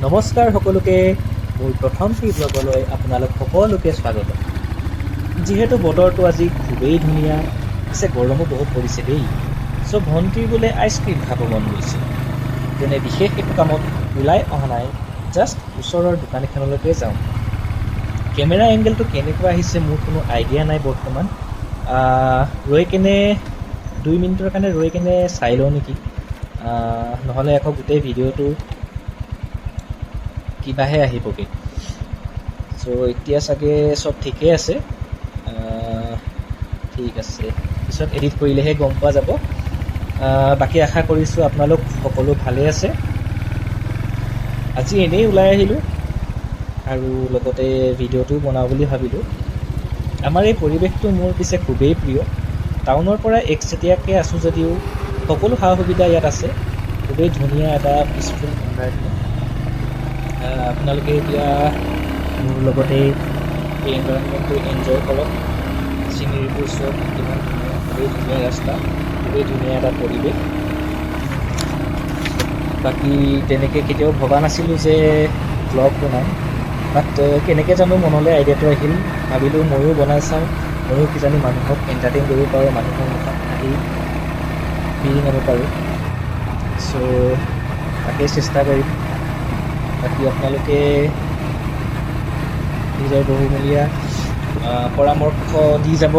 নমস্কাৰ সকলোকে মোৰ প্ৰথমটি ব্লগলৈ আপোনালোক সকলোকে স্বাগতম। যিহেতু বতৰটো আজি খুবেই ধুনীয়া, পিছে গৰমো বহুত পৰিছে দেই। চ' ভণ্টিৰ বোলে আইচক্ৰীম খাব মন গৈছে। যেনে বিশেষ একো কামত ওলাই অহা নাই, জাষ্ট ওচৰৰ দোকান এখনলৈকে যাওঁ। কেমেৰা এংগেলটো কেনেকুৱা আহিছে মোৰ কোনো আইডিয়া নাই বৰ্তমান। ৰৈ কেনে 2 মিনিটৰ কাৰণে ৰৈ কেনে চাই লওঁ নেকি, নহ'লে আকৌ গোটেই ভিডিঅ'টো কিবাহে আহিবগৈ। চ' এতিয়া চাগে চব ঠিকেই আছে। ঠিক আছে, পিছত এডিট কৰিলেহে গম পোৱা যাব। বাকী আশা কৰিছোঁ আপোনালোক সকলো ভালে আছে। আজি এনেই ওলাই আহিলোঁ আৰু লগতে ভিডিঅ'টো বনাওঁ বুলি ভাবিলোঁ। আমাৰ এই পৰিৱেশটো মোৰ পিছে খুবেই প্ৰিয়। টাউনৰ পৰা একচেটিয়াকৈ আছোঁ যদিও সকলো সা সুবিধা ইয়াত আছে। খুবেই ধুনীয়া এটা পিচফুল এনভাইৰনমেণ্ট। আপোনালোকে এতিয়া মোৰ লগতে এই এনভাইৰনমেণ্টটো এনজয় কৰক। চিনেৰীবোৰ চব কিমান ধুনীয়া, খুবেই ধুনীয়া ৰাস্তা, খুবেই ধুনীয়া এটা পৰিৱেশ। বাকী তেনেকৈ কেতিয়াও ভবা নাছিলোঁ যে ব্লগ বনাম, বাট কেনেকৈ জানো মনলৈ আইডিয়াটো আহিল। ভাবিলোঁ ময়ো বনাই চাওঁ, ময়ো কিজানি মানুহক এণ্টাৰটেইন কৰিব পাৰোঁ, মানুহৰ মুখত আহি ফিলিং আনিব পাৰোঁ। চ' তাকেই চেষ্টা কৰিম। বাকী আপোনালোকে নিজৰ বহুমূলীয়া পৰামৰ্শ দি যাব,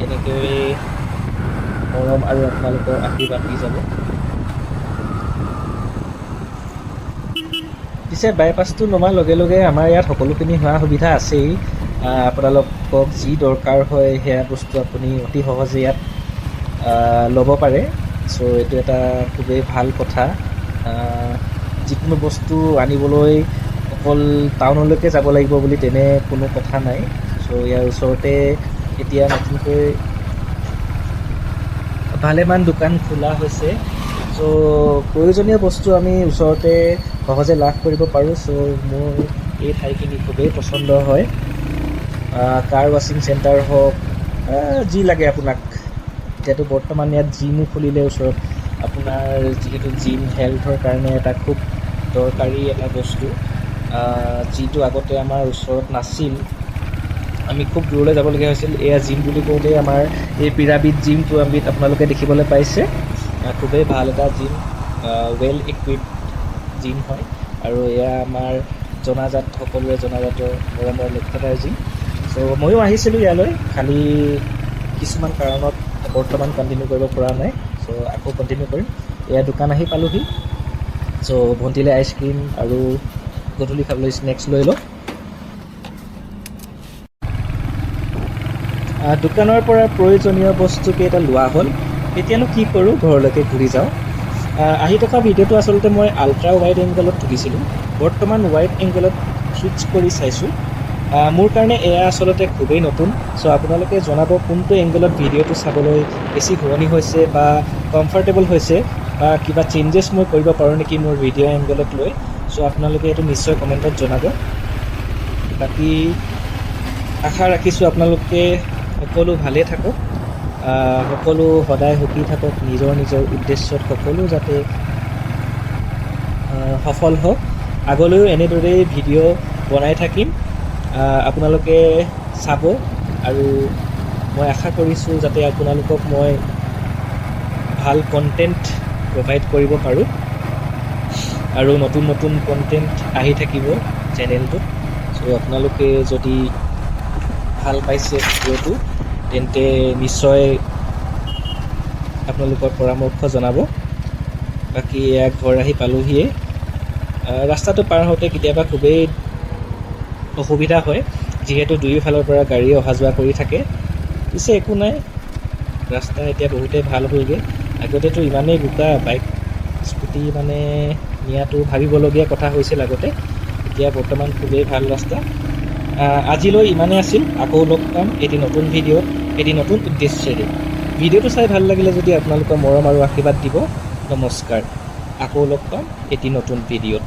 এনেকৈ মৰম আৰু আপোনালোকৰ আশীৰ্বাদ দি যাব। পিছে বাইপাছটো নমাৰ লগে লগে আমাৰ ইয়াত সকলোখিনি হোৱা সুবিধা আছেই। আপোনালোকক যি দৰকাৰ হয় সেয়া বস্তু আপুনি অতি সহজে ইয়াত ল'ব পাৰে। চ' এইটো এটা খুবেই ভাল কথা। যিকোনো বস্তু আনিবলৈ অকল টাউনলৈকে যাব লাগিব বুলি তেনে কোনো কথা নাই। চ' ইয়াৰ ওচৰতে এতিয়া নতুনকৈ ভালেমান দোকান খোলা হৈছে। চ' প্ৰয়োজনীয় বস্তু আমি ওচৰতে সহজে লাভ কৰিব পাৰোঁ। চ' মোৰ এই ঠাইখিনি খুবেই পচন্দ হয়। কাৰ ৱাশ্বিং চেণ্টাৰ হওক, যি লাগে আপোনাক। এতিয়াতো বৰ্তমান ইয়াত জিমো খুলিলে ওচৰত। আপোনাৰ যিহেতু জিম হেল্থৰ কাৰণে এটা খুব দৰকাৰী এটা বস্তু, যিটো আগতে আমাৰ ওচৰত নাছিল। আমি খুব দূৰলৈ যাবলগীয়া হৈছিল। এয়া জিম বুলি কওঁতেই আমাৰ এই পিৰামিড জিমটো আপোনালোকে দেখিবলৈ পাইছে। খুবেই ভাল এটা জিম, ৱেল ইকুইপড জিম হয়। আৰু এয়া আমাৰ জনাজাত, সকলোৱে জনাজাতৰ মৰমৰ লক্ষ্যতাৰ জিম। চ' ময়ো আহিছিলোঁ ইয়ালৈ, খালি কিছুমান কাৰণত বৰ্তমান কণ্টিনিউ কৰিব পৰা নাই। চ' আকৌ কণ্টিনিউ কৰিম। এয়া দোকান আহি পালোহি। চ' ভণ্টিলৈ আইচক্ৰীম আৰু গধূলি খাবলৈ স্নেক্স লৈ লওঁ। দোকানৰ পৰা প্ৰয়োজনীয় বস্তুকেইটা লোৱা হ'ল। এতিয়ানো কি কৰোঁ, ঘৰলৈকে ঘূৰি যাওঁ। আহি থকা ভিডিঅ'টো আচলতে মই আল্ট্ৰা ৱাইড এংগলত তুলিছিলোঁ। বৰ্তমান ৱাইড এংগলত ছুইচ কৰি চাইছোঁ। মোৰ কাৰণে এয়া আচলতে খুবেই নতুন। চ' আপোনালোকে জনাব কোনটো এংগলত ভিডিঅ'টো চাবলৈ বেছি শুৱনি হৈছে বা কমফৰ্টেবল হৈছে, বা কিবা চেঞ্জেছ মই কৰিব পাৰোঁ নেকি মোৰ ভিডিঅ' এংগলক লৈ। চ' আপোনালোকে এইটো নিশ্চয় কমেণ্টত জনাব। বাকী আশা ৰাখিছোঁ আপোনালোকে সকলো ভালেই থাকক, সকলো সদায় সুখী থাকক, নিজৰ নিজৰ উদ্দেশ্যত সকলো যাতে সফল হওক। আগলৈও এনেদৰেই ভিডিঅ' বনাই থাকিম, আপোনালোকে চাব। আৰু মই আশা কৰিছোঁ যাতে আপোনালোকক মই ভাল কণ্টেণ্ট প্ৰভাইড কৰিব পাৰোঁ, আৰু নতুন নতুন কণ্টেণ্ট আহি থাকিব চেনেলটোত। চ' আপোনালোকে যদি ভাল পাইছে ভিডিঅ'টো, তেন্তে নিশ্চয় আপোনালোকৰ পৰামৰ্শ জনাব। বাকী এয়া ঘৰ আহি পালোহিয়ে। ৰাস্তাটো পাৰ হওঁতে কেতিয়াবা খুবেই অসুবিধা হয়, যিহেতু দুয়োফালৰ পৰা গাড়ী অহা যোৱা কৰি থাকে। পিছে একো নাই, ৰাস্তা এতিয়া বহুতেই ভাল হ'লগৈ। আগতেতো ইমানেই বোকা, বাইক স্কুটি মানে নিয়াটো ভাবিবলগীয়া কথা হৈছিল আগতে। এতিয়া বৰ্তমান খুবেই ভাল ৰাস্তা। আজিলৈ ইমানেই আছিল। আকৌ লগ পাম এটি নতুন ভিডিঅ'ত, এটি নতুন উদ্দেশ্যেৰে। ভিডিঅ'টো চাই ভাল লাগিলে যদি আপোনালোকৰ মৰম আৰু আশীৰ্বাদ দিব। নমস্কাৰ। আকৌ লগ পাম এটি নতুন ভিডিঅ'ত।